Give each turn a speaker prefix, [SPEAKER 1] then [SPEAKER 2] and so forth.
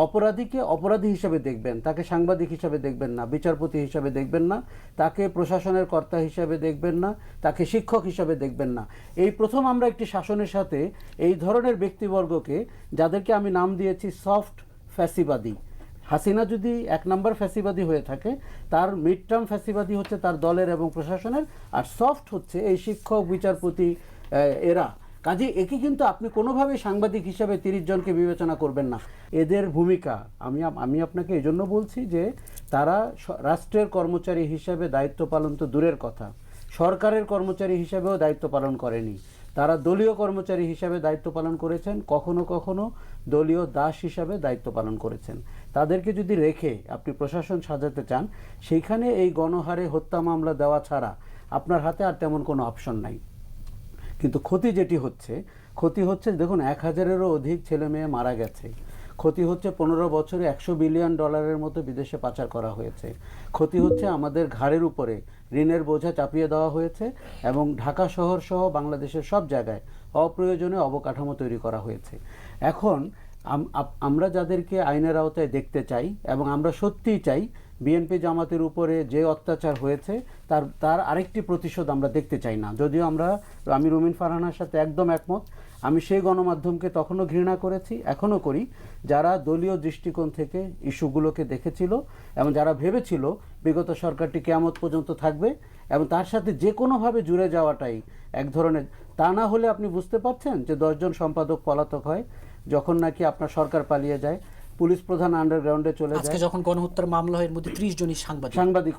[SPEAKER 1] অপরাধীকে অপরাধী হিসেবে দেখবেন, তাকে সাংবাদিক হিসেবে দেখবেন না, বিচারপতি হিসেবে দেখবেন না, তাকে প্রশাসনের কর্তা হিসেবে দেখবেন না, তাকে শিক্ষক হিসেবে দেখবেন না। এই প্রথম আমরা একটি শাসনের সাথে এই ধরনের ব্যক্তিবর্গকে, যাদেরকে আমি নাম দিয়েছি সফট ফ্যাসিবাদী, হাসিনা যদি 1 নম্বর ফ্যাসিবাদী হয়ে থাকে, তার মিড টার্ম ফ্যাসিবাদী হচ্ছে তার দলের এবং প্রশাসনের, আর সফট হচ্ছে এই শিক্ষক, বিচারপতি, এরা। কাজে একে কিন্তু আপনি কোনোভাবেই সাংবাদিক হিসাবে 30 জনকে বিবেচনা করবেন না। এদের ভূমিকা আমি আপনাকে এই জন্য বলছি যে তারা রাষ্ট্রের কর্মচারী হিসাবে দায়িত্ব পালন তো দূরের কথা, সরকারের কর্মচারী হিসাবেও দায়িত্ব পালন করেনি। তারা দলীয় কর্মচারী হিসাবে দায়িত্ব পালন করেছেন, কখনো কখনো দলীয় দাস হিসাবে দায়িত্ব পালন করেছেন। তাদেরকে যদি রেখে আপনি প্রশাসন সাজাতে চান, সেইখানে এই গণহারে হত্যা মামলা দেওয়া ছাড়া আপনার হাতে আর তেমন কোনো অপশন নাই। কিন্তু ক্ষতি যেটি হচ্ছে, ক্ষতি হচ্ছে দেখুন 1000-এরও অধিক ছেলে মেয়ে মারা গেছে, ক্ষতি হচ্ছে 15 বছরে $100 বিলিয়ন মতো বিদেশে পাচার করা হয়েছে, ক্ষতি হচ্ছে আমাদের ঘাড়ের উপরে ঋণের বোঝা চাপিয়ে দেওয়া হয়েছে, এবং ঢাকা শহর সহ বাংলাদেশের সব জায়গায় অপ্রয়োজনে অবকাঠামো তৈরি করা হয়েছে। এখন আমরা যাদেরকে আইনের আওতায় দেখতে চাই, এবং আমরা সত্যিই চাই বিএনপি জামাতের উপরে যে অত্যাচার হয়েছে তার আরেকটি প্রতিশোধ আমরা দেখতে চাই না। যদিও আমি রুমিন ফারহানার সাথে একদম একমত। আমি সেই গণমাধ্যমকে তখনও ঘৃণা করেছি, এখনও করি, যারা দলীয় দৃষ্টিকোণ থেকে ইস্যুগুলোকে দেখেছিল এবং যারা ভেবেছিল বিগত সরকারটি কিয়ামত পর্যন্ত থাকবে, এবং তার সাথে যে কোনোভাবে জুড়ে যাওয়াটাই এক ধরনের, তা না হলে আপনি বুঝতে পারছেন যে 10 জন সম্পাদক পলাতক হয় যখন নাকি আপনার সরকার পালিয়ে যায়, পুলিশ প্রধান আন্ডারগ্রাউন্ডে চলে যায়।
[SPEAKER 2] আজকে যখন গণহত্যার মামলা হয় এর মধ্যে 30 জনই সাংবাদিক।